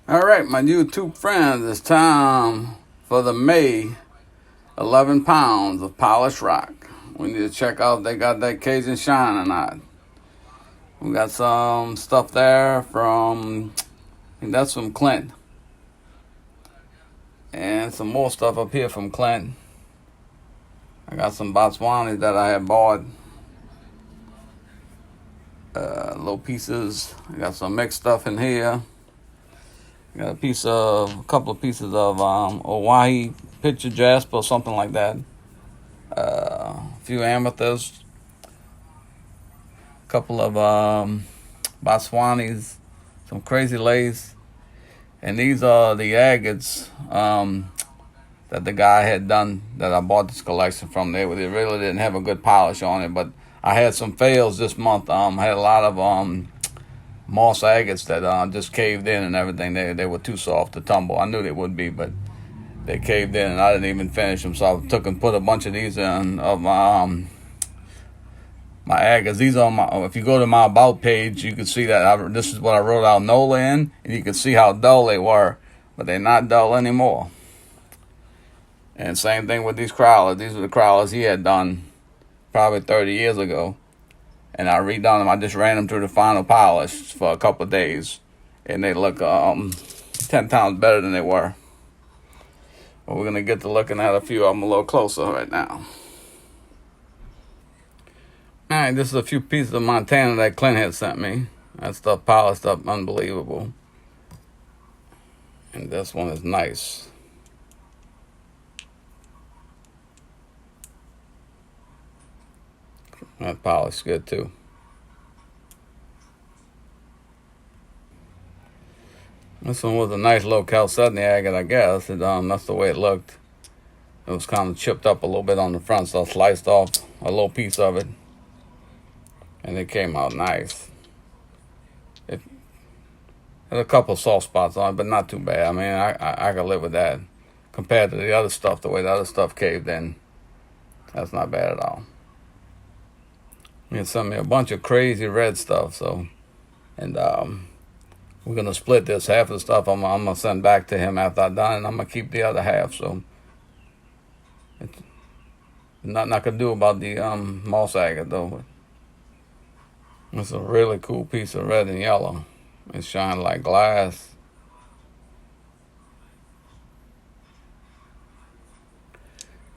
All right, my YouTube friends, it's time for the May 11 pounds of polished rock. We need to check out if they got that Cajun shine or not. We got some stuff there from, I think that's from Clint. And some more stuff up here from Clint. I got some Botswanas that I had bought. Little pieces. I got some mixed stuff in here. Got a couple of pieces of Hawaii picture jasper or something like that. A few amethysts, a couple of Botswanas, some crazy lace, and these are the agates that the guy had done that I bought this collection from. They really didn't have a good polish on it, but I had some fails this month. I had a lot of moss agates that just caved in and everything. They were too soft to tumble. I knew they would be, but they caved in and I didn't even finish them. So I took and put a bunch of these in of my agates. These are my. If you go to my about page, you can see that this is what I wrote out Nola in, and you can see how dull they were, but they're not dull anymore. And same thing with these Crowleys. These are the Crowleys he had done probably 30 years ago. And I redone them. I just ran them through the final polish for a couple of days. And they look 10 times better than they were. But we're going to get to looking at a few of them a little closer right now. Alright, this is a few pieces of Montana that Clint had sent me. That stuff polished up unbelievable. And this one is nice. That polish good too. This one was a nice low chalcedony agate, I guess. That's the way it looked. It was kind of chipped up a little bit on the front, so I sliced off a little piece of it, and it came out nice. It had a couple soft spots on it, but not too bad. I mean, I could live with that. Compared to the other stuff, the way the other stuff caved in, that's not bad at all. He sent me a bunch of crazy red stuff, and we're gonna split this. Half of the stuff I'm gonna send back to him after I'm done, and I'm gonna keep the other half. So it's nothing I can do about the moss agate though. But it's a really cool piece of red and yellow. It shines like glass.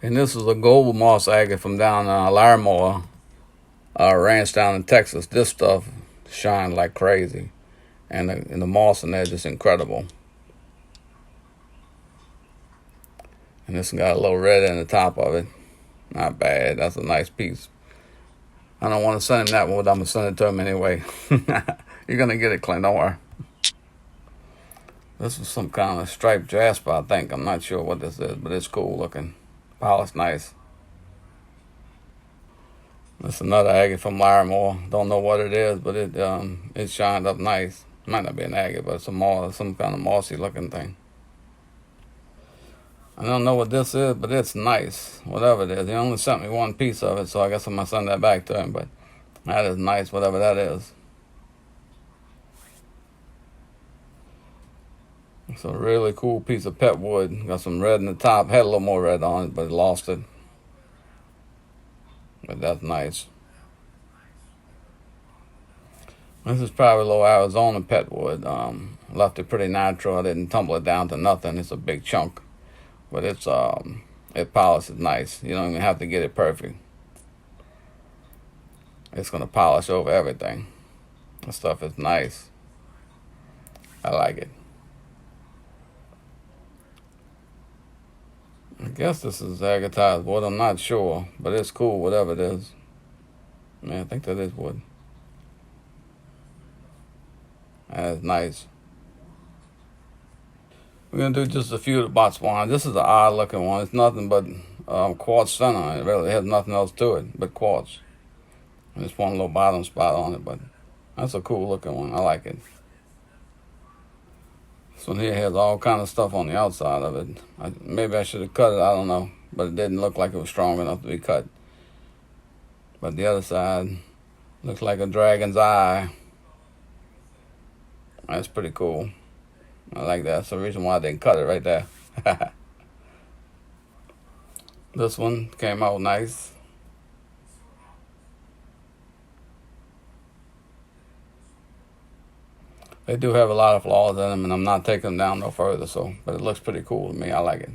And this is a gold moss agate from down Larimore. Ranch down in Texas. This stuff shines like crazy, and the moss in there is just incredible. And this got a little red in the top of it. Not bad. That's a nice piece. I don't want to send him that one, but I'm gonna send it to him anyway. You're gonna get it, Clint. Don't worry. This is some kind of striped jasper, I think. I'm not sure what this is, but it's cool looking. Polished nice. That's another agate from Larimore. Don't know what it is, but it shined up nice. Might not be an agate, but it's some kind of mossy looking thing. I don't know what this is, but it's nice. Whatever it is. He only sent me one piece of it, so I guess I'm gonna send that back to him. But that is nice, whatever that is. It's a really cool piece of pet wood. Got some red in the top. Had a little more red on it, but it lost it. But that's nice. This is probably low Arizona pet wood. Left it pretty natural. I didn't tumble it down to nothing. It's a big chunk, but it polishes nice. You don't even have to get it perfect. It's gonna polish over everything. This stuff is nice. I like it. I guess this is agatized wood. I'm not sure, but it's cool, whatever it is. Man, I think that is wood. That's nice. We're going to do just a few of the Botswana. This is an odd looking one. It's nothing but quartz center. It really has nothing else to it but quartz. And just one little bottom spot on it, but that's a cool looking one. I like it. This one here has all kind of stuff on the outside of it. Maybe I should have cut it, I don't know. But it didn't look like it was strong enough to be cut. But the other side looks like a dragon's eye. That's pretty cool. I like that. That's the reason why I didn't cut it right there. This one came out nice. They do have a lot of flaws in them, and I'm not taking them down no further. So, but it looks pretty cool to me. I like it.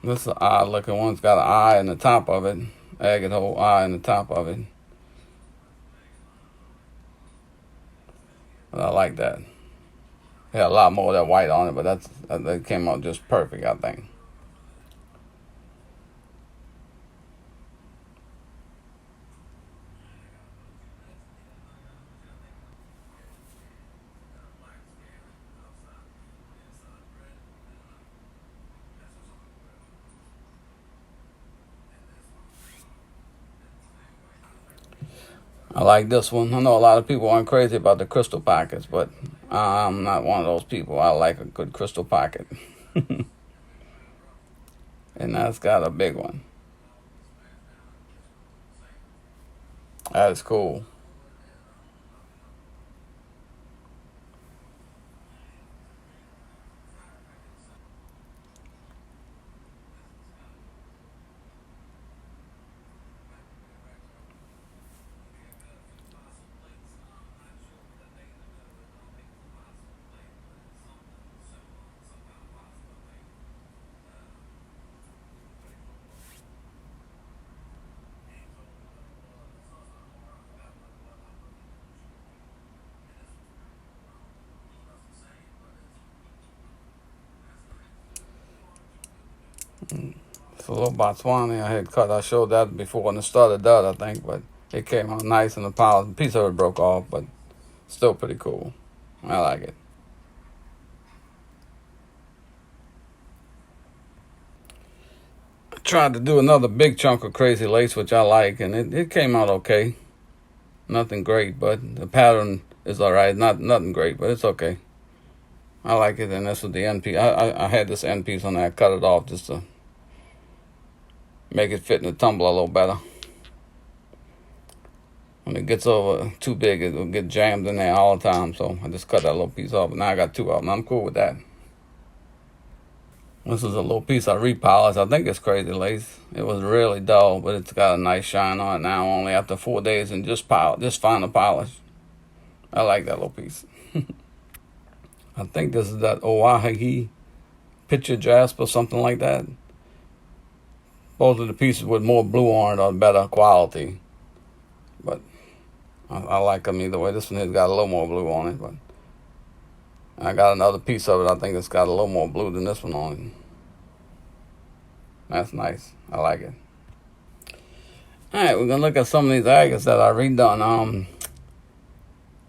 This is an odd looking one. It's got an eye in the top of it. Agate hole eye in the top of it. But I like that. It had a lot more of that white on it, but that came out just perfect, I think. I like this one. I know a lot of people aren't crazy about the crystal pockets, but I'm not one of those people. I like a good crystal pocket. And that's got a big one. That is cool. It's a little Botswana I had cut. I showed that before when it started that, I think, but it came out nice in the pile. A piece of it broke off, but still pretty cool. I like it. I tried to do another big chunk of crazy lace, which I like, and it came out okay. Nothing great, but the pattern is alright. Nothing great, but it's okay. I like it, and this was the end piece. I had this end piece on there. I cut it off just to make it fit in the tumbler a little better. When it gets over too big, it'll get jammed in there all the time. So I just cut that little piece off. But now I got two of them. I'm cool with that. This is a little piece I repolished. I think it's crazy lace. It was really dull, but it's got a nice shine on it now. Only after 4 days and just final polish. I like that little piece. I think this is that Oahe picture jasper, something like that. Both of the pieces with more blue on it are better quality. But I like them either way. This one has got a little more blue on it. But I got another piece of it. I think it's got a little more blue than this one on it. That's nice. I like it. Alright, we're going to look at some of these agates that I redone. I'm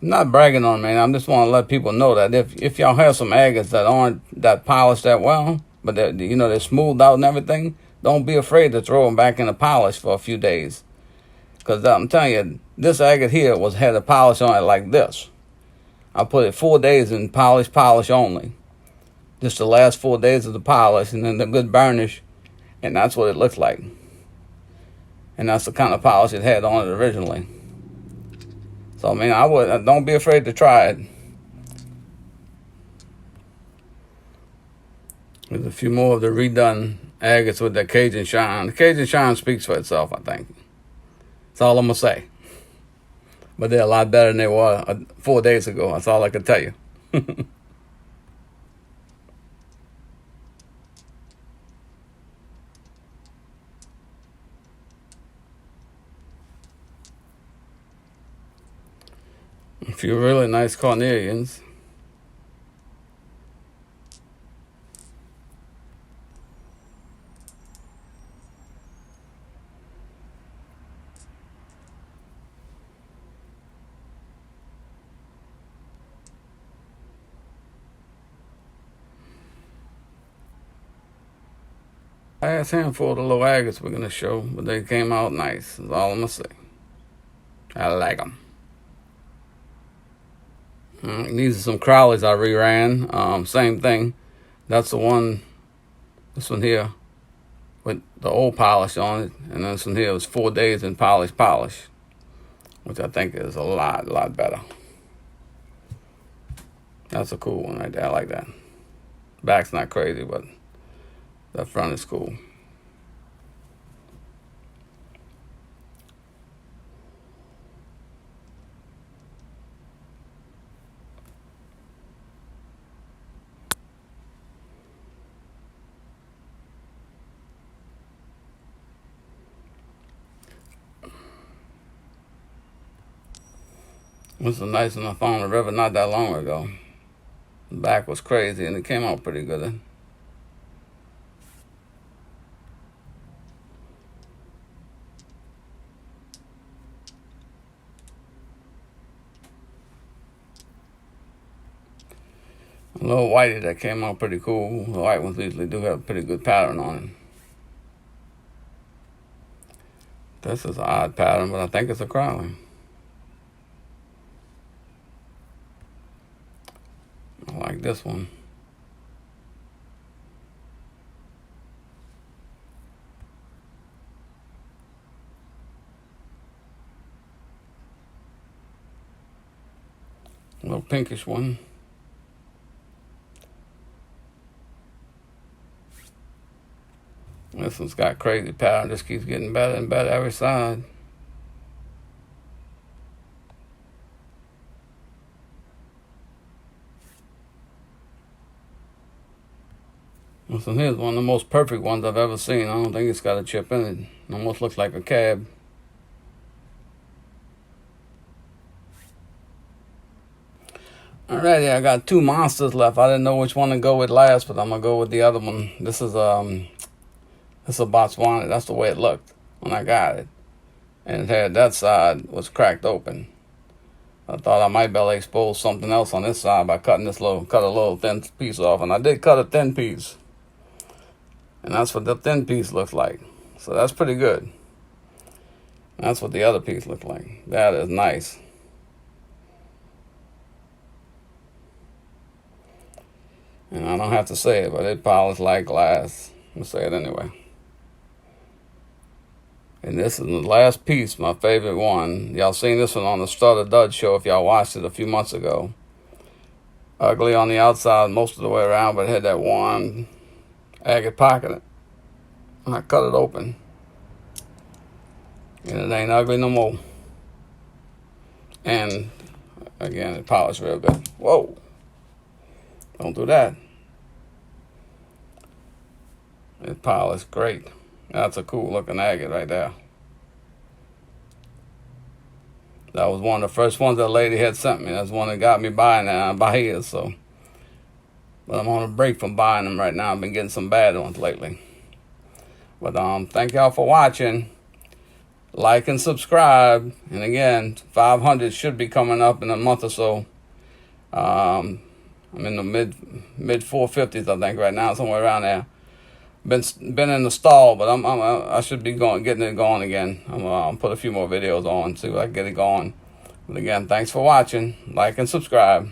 not bragging on them, man. I just want to let people know that if y'all have some agates that aren't that polished that well, but they're smoothed out and everything, don't be afraid to throw them back in the polish for a few days. Because I'm telling you, this agate here had a polish on it like this. I put it 4 days in polish only. Just the last 4 days of the polish and then the good burnish. And that's what it looks like. And that's the kind of polish it had on it originally. So, I mean, don't be afraid to try it. There's a few more of the redone agates with the Cajun shine. The Cajun shine speaks for itself, I think. That's all I'm going to say. But they're a lot better than they were 4 days ago. That's all I can tell you. A few really nice carnelians. Last handful of the little agates we're going to show, but they came out nice. That's all I'm going to say. I like them. These are some Crowleys I reran. Same thing. That's the one, this one here, with the old polish on it. And this one here was 4 days in polish, which I think is a lot better. That's a cool one right there. I like that. Back's not crazy, but the front is cool. This is nice one I found on the river not that long ago. The back was crazy and it came out pretty good. A little whitey that came out pretty cool. The white ones usually do have a pretty good pattern on it. This is an odd pattern, but I think it's a Crowley. I like this one. A little pinkish one. This one's got crazy pattern. Just keeps getting better and better every side. This one here is one of the most perfect ones I've ever seen. I don't think it's got a chip in it. It almost looks like a cab. Alrighty, I got two monsters left. I didn't know which one to go with last, but I'm gonna go with the other one. This is a Botswana. That's the way it looked when I got it, and it had that side was cracked open. I thought I might be able to expose something else on this side by cut a little thin piece off, and I did cut a thin piece, and that's what the thin piece looks like. So that's pretty good. That's what the other piece looked like. That is nice. And I don't have to say it, but it polished like glass. I'm gonna say it anyway. And this is the last piece, my favorite one. Y'all seen this one on the Stutter Dud show if y'all watched it a few months ago. Ugly on the outside most of the way around, but it had that one agate pocket in it. And I cut it open. And it ain't ugly no more. And again, it polished real good. Whoa. Don't do that. It polished great. That's a cool looking agate right there. That was one of the first ones that lady had sent me. That's one that got me buying that Bahia. So, but I'm on a break from buying them right now. I've been getting some bad ones lately. But thank y'all for watching. Like and subscribe. And again, 500 should be coming up in a month or so. I'm in the mid 450s, I think, right now, somewhere around there. Been in the stall, but I should be getting it going again. I'm gonna put a few more videos on, see if I can get it going. But again, thanks for watching. Like and subscribe.